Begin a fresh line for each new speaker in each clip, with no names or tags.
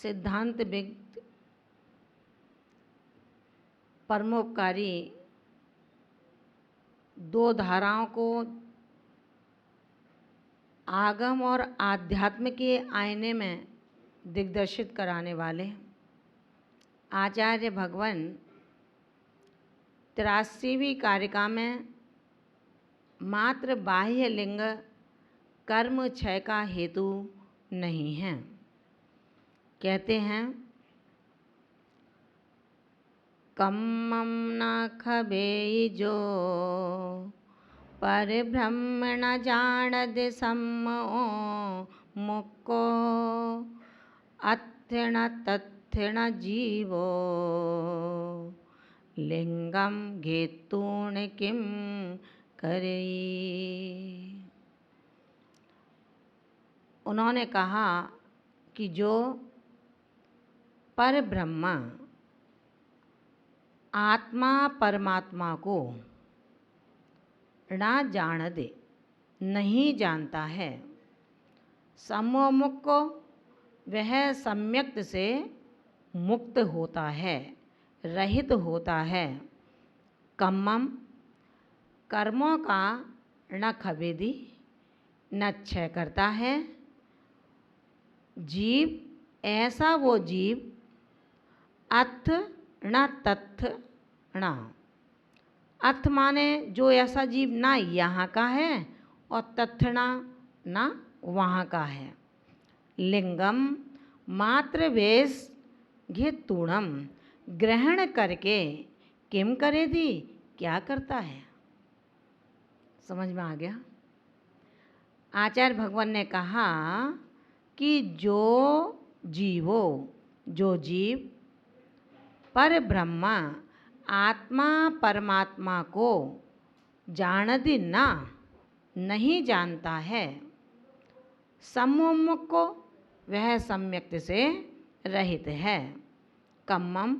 सिद्धांत परमोपकारी दो धाराओं को आगम और आध्यात्म के आईने में दिग्दर्शित कराने वाले आचार्य भगवान 83वीं कारिका में मात्र बाह्य लिंग कर्म क्षय का हेतु नहीं है। कहते हैं, कम्मं न खबेइजो पर ब्रह्म न जानद सम्मो मुक्को अत्थिण तत्थिण जीवो लिंगम घेतूण किम करई। उन्होंने कहा कि जो पर ब्रह्म आत्मा परमात्मा को ना जान दे, नहीं जानता है, सम्मोमुख को वह सम्यक्त से मुक्त होता है, रहित होता है। कम्मम कर्मों का न खबेदी न क्षय करता है। जीव ऐसा वो जीव अथ न तथ न, अर्थ माने जो ऐसा जीव ना यहाँ का है और तथना ना वहाँ का है। लिंगम मात्र वेश घेतूणम ग्रहण करके किम करे दी, क्या करता है। समझ में आ गया। आचार्य भगवान ने कहा कि जो जीव पर ब्रह्मा आत्मा परमात्मा को जानती ना, नहीं जानता है, सम्मुख को वह सम्यक्त से रहित है। कम्मम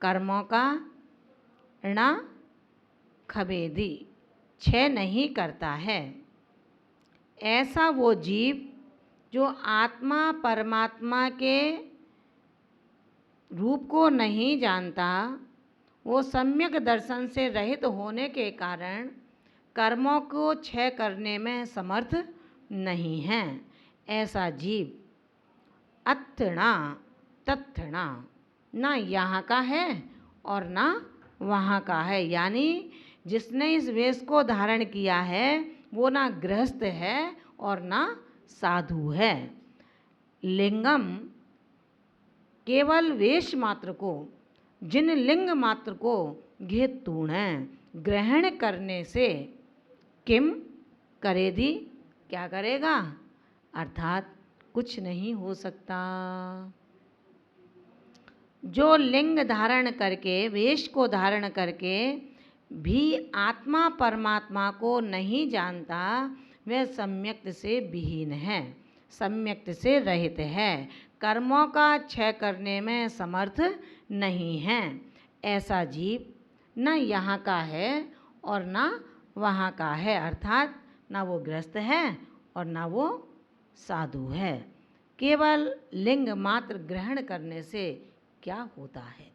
कर्मों का न खबेदी क्षय नहीं करता है। ऐसा वो जीव जो आत्मा परमात्मा के रूप को नहीं जानता, वो सम्यक दर्शन से रहित होने के कारण कर्मों को क्षय करने में समर्थ नहीं है। ऐसा जीव अत्थणा तत्थणा ना यहाँ का है और ना वहाँ का है। यानी जिसने इस वेश को धारण किया है वो ना गृहस्थ है और ना साधु है। लिंगम केवल वेश मात्र को, जिन लिंग मात्र को घेतूण ग्रहण करने से किम करेदी, क्या करेगा, अर्थात कुछ नहीं हो सकता। जो लिंग धारण करके, वेश को धारण करके भी आत्मा परमात्मा को नहीं जानता, वह सम्यक्त से विहीन है, सम्यक्त से रहित है, कर्मों का क्षय करने में समर्थ नहीं है। ऐसा जीव न यहाँ का है और न वहाँ का है, अर्थात ना वो गृहस्थ है और ना वो साधु है। केवल लिंग मात्र ग्रहण करने से क्या होता है।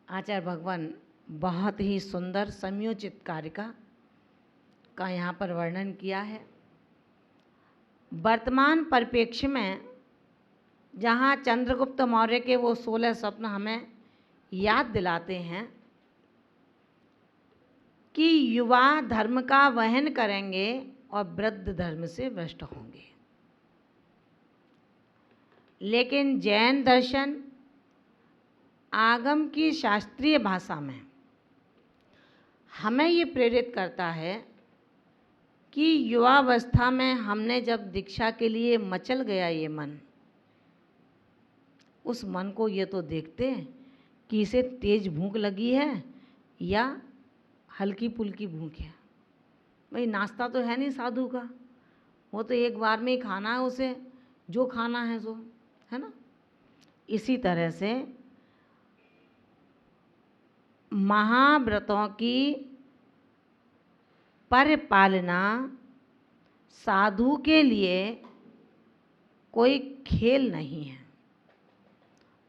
आचार्य भगवान बहुत ही सुंदर समयोचित कारिका का यहाँ पर वर्णन किया है। वर्तमान परिप्रेक्ष्य में जहाँ चंद्रगुप्त मौर्य के वो 16 स्वप्न हमें याद दिलाते हैं कि युवा धर्म का वहन करेंगे और वृद्ध धर्म से भ्रष्ट होंगे, लेकिन जैन दर्शन आगम की शास्त्रीय भाषा में हमें ये प्रेरित करता है कि युवावस्था में हमने जब दीक्षा के लिए मचल गया ये मन, उस मन को ये तो देखते कि इसे तेज भूख लगी है या हल्की पुल्की भूख है। भाई नाश्ता तो है नहीं साधु का, वो तो एक बार में ही खाना है उसे, जो खाना है सो, है ना। इसी तरह से महाव्रतों की परिपालना साधु के लिए कोई खेल नहीं है।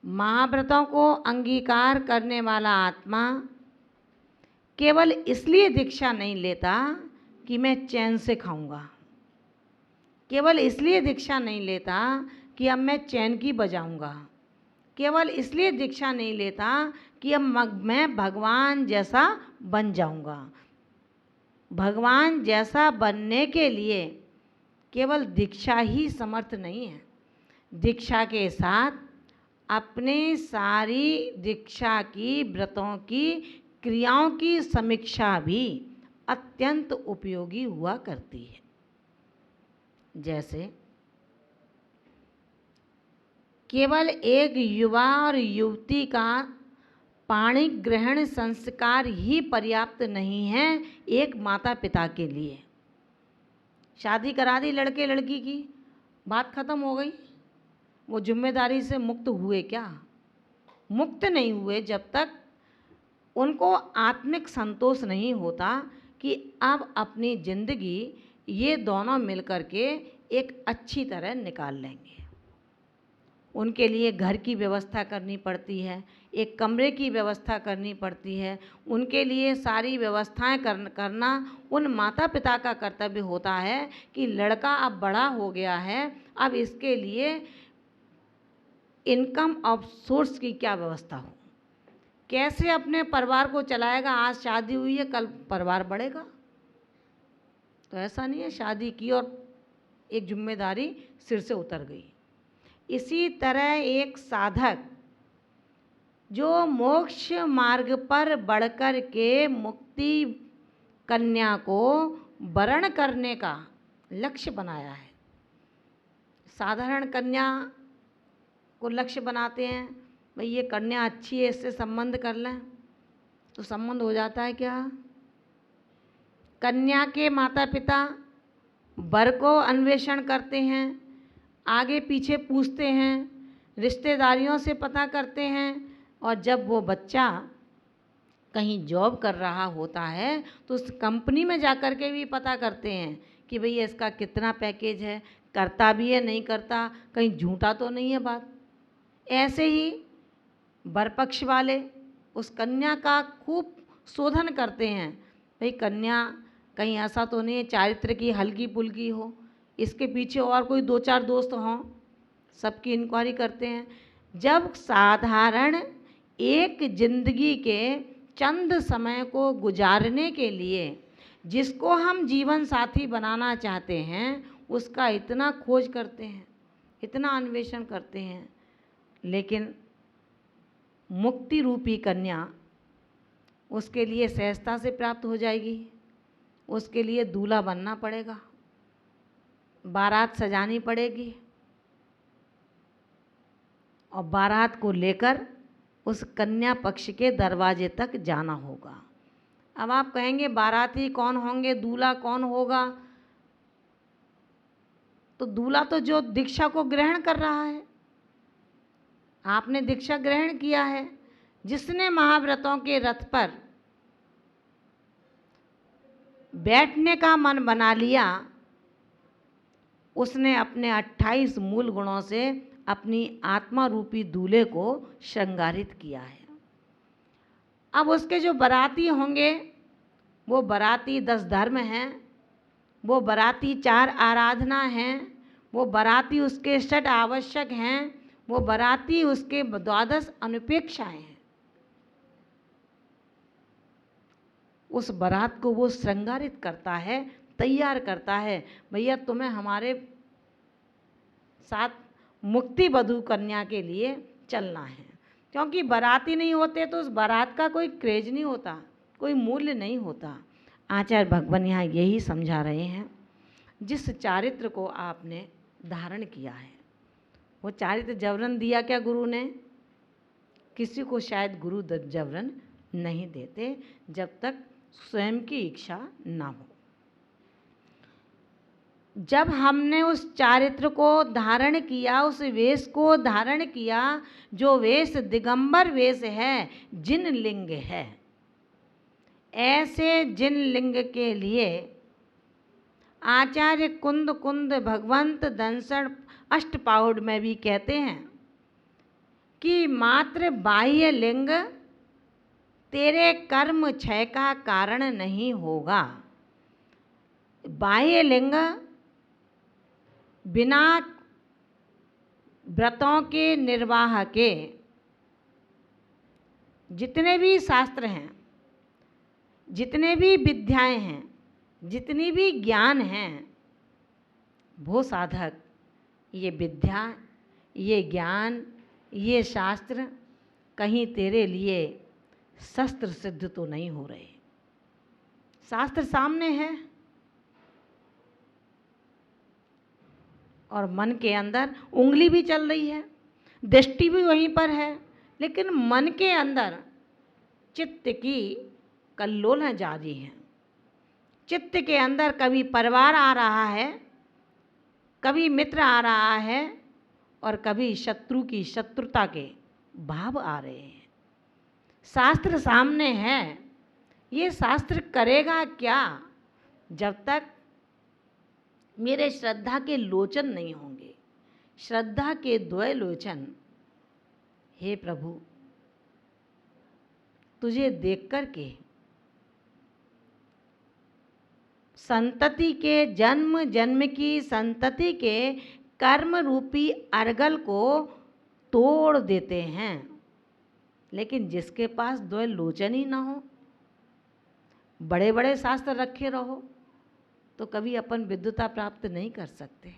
महाव्रतों को अंगीकार करने वाला आत्मा केवल इसलिए दीक्षा नहीं लेता कि मैं चैन से खाऊंगा, केवल इसलिए दीक्षा नहीं लेता कि अब मैं चैन की बजाऊंगा, केवल इसलिए दीक्षा नहीं लेता कि अब मैं भगवान जैसा बन जाऊंगा। भगवान जैसा बनने के लिए केवल दीक्षा ही समर्थ नहीं है, दीक्षा के साथ अपने सारी दीक्षा की व्रतों की क्रियाओं की समीक्षा भी अत्यंत उपयोगी हुआ करती है। जैसे केवल एक युवा और युवती का पाणी ग्रहण संस्कार ही पर्याप्त नहीं है एक माता पिता के लिए। शादी करा दी लड़के लड़की की, बात खत्म हो गई, वो जिम्मेदारी से मुक्त हुए क्या? मुक्त नहीं हुए जब तक उनको आत्मिक संतोष नहीं होता कि अब अपनी ज़िंदगी ये दोनों मिलकर के एक अच्छी तरह निकाल लेंगे। उनके लिए घर की व्यवस्था करनी पड़ती है, एक कमरे की व्यवस्था करनी पड़ती है, उनके लिए सारी व्यवस्थाएं करना उन माता पिता का कर्तव्य होता है कि लड़का अब बड़ा हो गया है, अब इसके लिए इनकम ऑफ सोर्स की क्या व्यवस्था हो, कैसे अपने परिवार को चलाएगा। आज शादी हुई है, कल परिवार बढ़ेगा। तो ऐसा नहीं है शादी की और एक जिम्मेदारी सिर से उतर गई। इसी तरह एक साधक जो मोक्ष मार्ग पर बढ़कर के मुक्ति कन्या को वरण करने का लक्ष्य बनाया है। साधारण कन्या को लक्ष्य बनाते हैं, भाई ये कन्या अच्छी है, इससे संबंध कर लें, तो संबंध हो जाता है क्या? कन्या के माता पिता वर को अन्वेषण करते हैं, आगे पीछे पूछते हैं, रिश्तेदारियों से पता करते हैं, और जब वो बच्चा कहीं जॉब कर रहा होता है तो उस कंपनी में जाकर के भी पता करते हैं कि भई इसका कितना पैकेज है, करता भी है नहीं करता, कहीं झूठा तो नहीं है बात। ऐसे ही वर पक्ष वाले उस कन्या का खूब शोधन करते हैं, भाई कन्या कहीं ऐसा तो नहीं है चारित्र की हल्की पुल्की हो, इसके पीछे और कोई दो चार दोस्त हों, सबकी इंक्वायरी करते हैं। जब साधारण एक जिंदगी के चंद समय को गुजारने के लिए जिसको हम जीवन साथी बनाना चाहते हैं उसका इतना खोज करते हैं, इतना अन्वेषण करते हैं, लेकिन मुक्ति रूपी कन्या उसके लिए सहजता से प्राप्त हो जाएगी। उसके लिए दूल्हा बनना पड़ेगा, बारात सजानी पड़ेगी और बारात को लेकर उस कन्या पक्ष के दरवाजे तक जाना होगा। अब आप कहेंगे बाराती कौन होंगे, दूल्हा कौन होगा? तो दूल्हा तो जो दीक्षा को ग्रहण कर रहा है, आपने दीक्षा ग्रहण किया है, जिसने महाव्रतों के रथ पर बैठने का मन बना लिया, उसने अपने 28 मूल गुणों से अपनी आत्मा रूपी दूल्हे को श्रृंगारित किया है। अब उसके जो बाराती होंगे वो बाराती 10 धर्म हैं, वो बाराती 4 आराधना हैं, वो बाराती उसके 6 आवश्यक हैं, वो बाराती उसके 12 अनुपेक्षाएं हैं। उस बारात को वो श्रृंगारित करता है, तैयार करता है, भैया तुम्हें हमारे साथ मुक्ति वधू कन्या के लिए चलना है। क्योंकि बाराती नहीं होते तो उस बारात का कोई क्रेज नहीं होता, कोई मूल्य नहीं होता। आचार्य भगवान यहाँ यही समझा रहे हैं, जिस चारित्र को आपने धारण किया है वो चारित्र जबरन दिया क्या गुरु ने? किसी को शायद गुरु जबरन नहीं देते जब तक स्वयं की इच्छा ना हो। जब हमने उस चारित्र को धारण किया, उस वेश को धारण किया, जो वेश दिगंबर वेश है, जिन लिंग है, ऐसे जिन लिंग के लिए आचार्य कुंद भगवंत दंसण अष्टपाउड में भी कहते हैं कि मात्र बाह्य लिंग तेरे कर्म क्षय का कारण नहीं होगा। बाह्य लिंग बिना व्रतों के निर्वाह के जितने भी शास्त्र हैं, जितने भी विद्याएं हैं, जितनी भी ज्ञान हैं, वो साधक ये विद्या, ये ज्ञान, ये शास्त्र कहीं तेरे लिए शस्त्र सिद्ध तो नहीं हो रहे। शास्त्र सामने है और मन के अंदर उंगली भी चल रही है, दृष्टि भी वहीं पर है, लेकिन मन के अंदर चित्त की कल्लोलें जारी हैं। चित्त के अंदर कभी परिवार आ रहा है, कभी मित्र आ रहा है और कभी शत्रु की शत्रुता के भाव आ रहे हैं। शास्त्र सामने है, ये शास्त्र करेगा क्या जब तक मेरे श्रद्धा के लोचन नहीं होंगे। श्रद्धा के द्वय लोचन, हे प्रभु तुझे देख कर के संतति के जन्म जन्म की संतति के कर्म रूपी अर्गल को तोड़ देते हैं। लेकिन जिसके पास द्वय लोचन ही ना हो, बड़े बड़े शास्त्र रखे रहो, तो कभी अपन विद्वता प्राप्त नहीं कर सकते।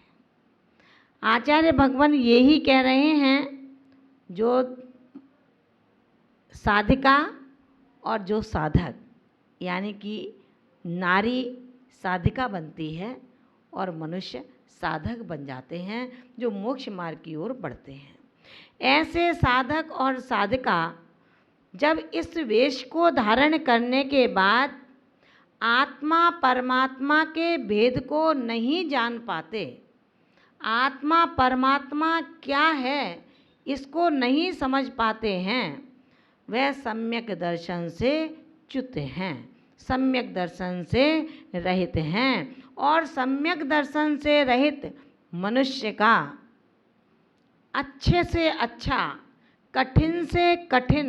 आचार्य भगवान यही कह रहे हैं, जो साधिका और जो साधक, यानी कि नारी साधिका बनती है और मनुष्य साधक बन जाते हैं, जो मोक्ष मार्ग की ओर बढ़ते हैं। ऐसे साधक और साधिका जब इस वेश को धारण करने के बाद आत्मा परमात्मा के भेद को नहीं जान पाते, आत्मा परमात्मा क्या है इसको नहीं समझ पाते हैं, वह सम्यक दर्शन से च्युत हैं, सम्यक दर्शन से रहित हैं। और सम्यक दर्शन से रहित मनुष्य का अच्छे से अच्छा, कठिन से कठिन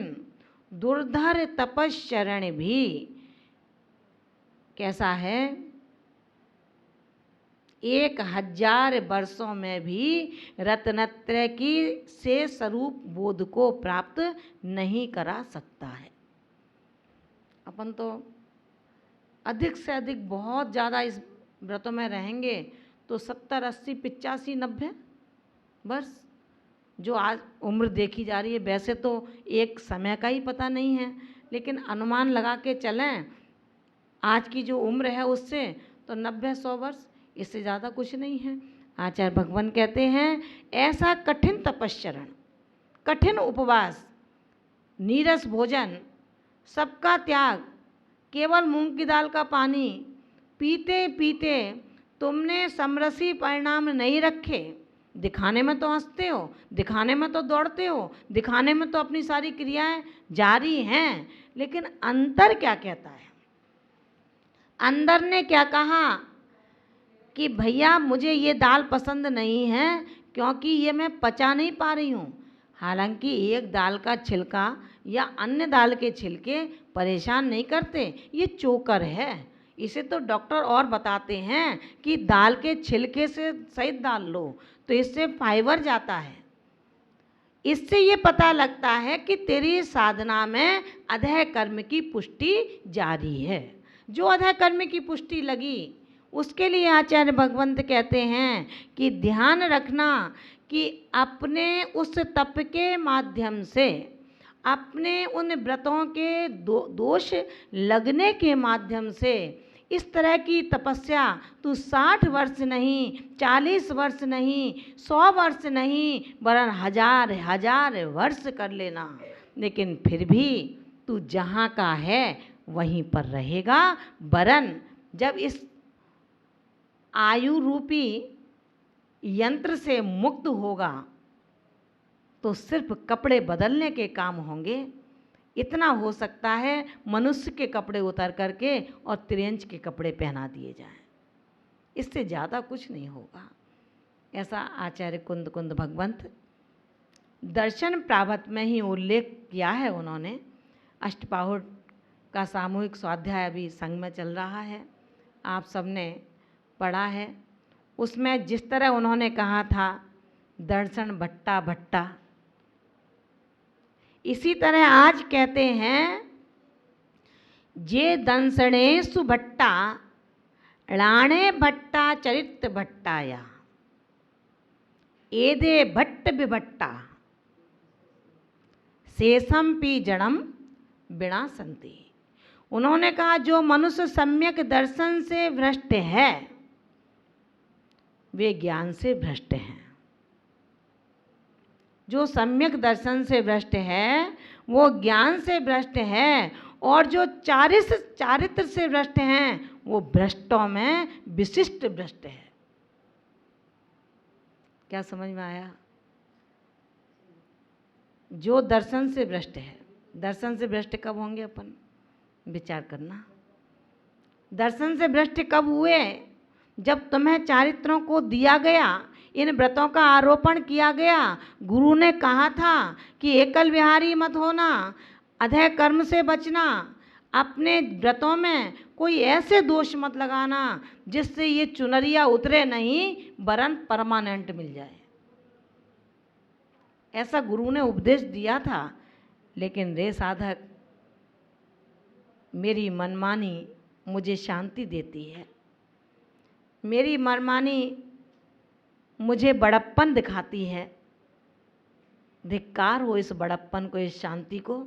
दुर्धर तपश्चरण भी कैसा है, 1000 वर्षों में भी रत्नत्रय की से स्वरूप बोध को प्राप्त नहीं करा सकता है। अपन तो अधिक से अधिक बहुत ज़्यादा इस व्रतों में रहेंगे तो 70, 80, 85, 90 वर्ष जो आज उम्र देखी जा रही है, वैसे तो एक समय का ही पता नहीं है, लेकिन अनुमान लगा के चलें आज की जो उम्र है उससे तो 90-100 वर्ष, इससे ज़्यादा कुछ नहीं है। आचार्य भगवान कहते हैं ऐसा कठिन तपश्चरण, कठिन उपवास, नीरस भोजन, सबका त्याग, केवल मूंग की दाल का पानी पीते पीते तुमने समरसी परिणाम नहीं रखे। दिखाने में तो हंसते हो, दिखाने में तो दौड़ते हो, दिखाने में तो अपनी सारी क्रियाएं जारी हैं, लेकिन अंतर क्या कहता है? अंदर ने क्या कहा कि भैया मुझे ये दाल पसंद नहीं है क्योंकि ये मैं पचा नहीं पा रही हूँ। हालांकि एक दाल का छिलका या अन्य दाल के छिलके परेशान नहीं करते, ये चोकर है। इसे तो डॉक्टर और बताते हैं कि दाल के छिलके से सहित दाल लो तो इससे फाइबर जाता है। इससे ये पता लगता है कि तेरी साधना में अधः कर्म की पुष्टि जारी है। जो अधः कर्म की पुष्टि लगी उसके लिए आचार्य भगवंत कहते हैं कि ध्यान रखना कि अपने उस तप के माध्यम से, अपने उन व्रतों के दोष लगने के माध्यम से इस तरह की तपस्या तू 60 वर्ष नहीं, 40 वर्ष नहीं, 100 वर्ष नहीं, वरन 1000 वर्ष कर लेना, लेकिन फिर भी तू जहाँ का है वहीं पर रहेगा। वरन जब इस आयु रूपी यंत्र से मुक्त होगा तो सिर्फ कपड़े बदलने के काम होंगे। इतना हो सकता है मनुष्य के कपड़े उतार करके और त्रियंच के कपड़े पहना दिए जाएं, इससे ज़्यादा कुछ नहीं होगा। ऐसा आचार्य कुंद भगवंत दर्शन प्रावत में ही उल्लेख किया है उन्होंने। अष्टपाहुर का सामूहिक स्वाध्याय अभी संघ में चल रहा है, आप सबने पढ़ा है। उसमें जिस तरह उन्होंने कहा था दर्शन भट्टा भट्टा, इसी तरह आज कहते हैं जे दंसणे सुभट्टा ळाणे भट्टा चरित भट्टाया एदे भट्ट विभट्टा शेषम पी जड़म बिना संति। उन्होंने कहा जो मनुष्य सम्यक दर्शन से भ्रष्ट है वे ज्ञान से भ्रष्ट हैं। जो सम्यक दर्शन से भ्रष्ट है वो ज्ञान से भ्रष्ट है, और जो चारित्र से भ्रष्ट हैं वो भ्रष्टों में विशिष्ट भ्रष्ट है। क्या समझ में आया? जो दर्शन से भ्रष्ट है, दर्शन से भ्रष्ट कब होंगे अपन विचार करना। दर्शन से भ्रष्ट कब हुए? जब तुम्हें चारित्रों को दिया गया, इन व्रतों का आरोपण किया गया, गुरु ने कहा था कि एकल विहारी मत होना, अधय कर्म से बचना, अपने व्रतों में कोई ऐसे दोष मत लगाना जिससे ये चुनरिया उतरे नहीं वरन परमानेंट मिल जाए। ऐसा गुरु ने उपदेश दिया था। लेकिन रे साधक, मेरी मनमानी मुझे शांति देती है, मेरी मनमानी मुझे बड़प्पन दिखाती है। धिक्कार हो इस बड़प्पन को, इस शांति को।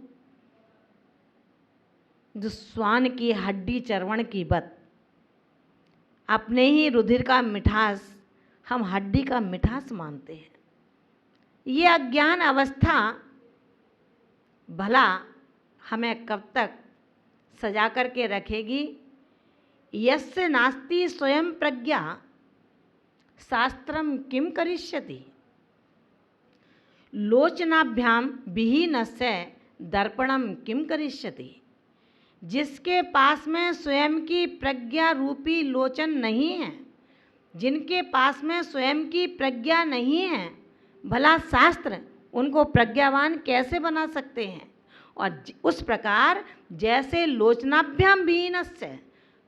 जो श्वान की हड्डी चर्वण की बत, अपने ही रुधिर का मिठास हम हड्डी का मिठास मानते हैं। ये अज्ञान अवस्था भला हमें कब तक सजा करके रखेगी? यस्य नास्ति स्वयं प्रज्ञा शास्त्रम किम करिष्यति, लोचनाभ्याम विहीनस्य दर्पणम किम करिष्यति। जिसके पास में स्वयं की प्रज्ञा रूपी लोचन नहीं है, जिनके पास में स्वयं की प्रज्ञा नहीं है, भला शास्त्र उनको प्रज्ञावान कैसे बना सकते हैं? और उस प्रकार जैसे लोचनाभ्याम विहीनस्य,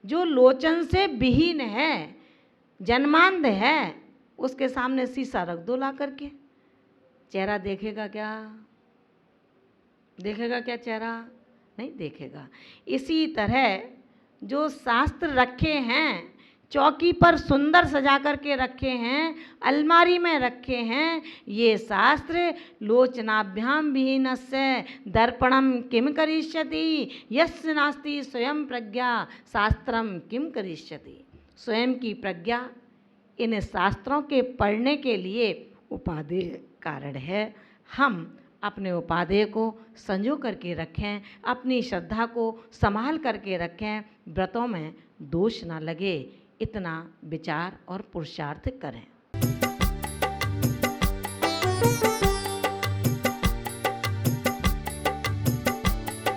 जो लोचन से विहीन है, जन्मांध है, उसके सामने शीशा रख दो ला करके, चेहरा देखेगा क्या? देखेगा क्या चेहरा? नहीं देखेगा। इसी तरह जो शास्त्र रखे हैं, चौकी पर सुंदर सजा करके रखे हैं, अलमारी में रखे हैं, ये शास्त्र लोचनाभ्याम विहीनस्य दर्पणम किम करिष्यति, यस्य नास्ति स्वयं प्रज्ञा शास्त्रम किम करिष्यति। स्वयं की प्रज्ञा इन शास्त्रों के पढ़ने के लिए उपादेय कारण है। हम अपने उपादेय को संजो करके रखें, अपनी श्रद्धा को संभाल करके रखें, व्रतों में दोष ना लगे, इतना विचार और पुरुषार्थ करें।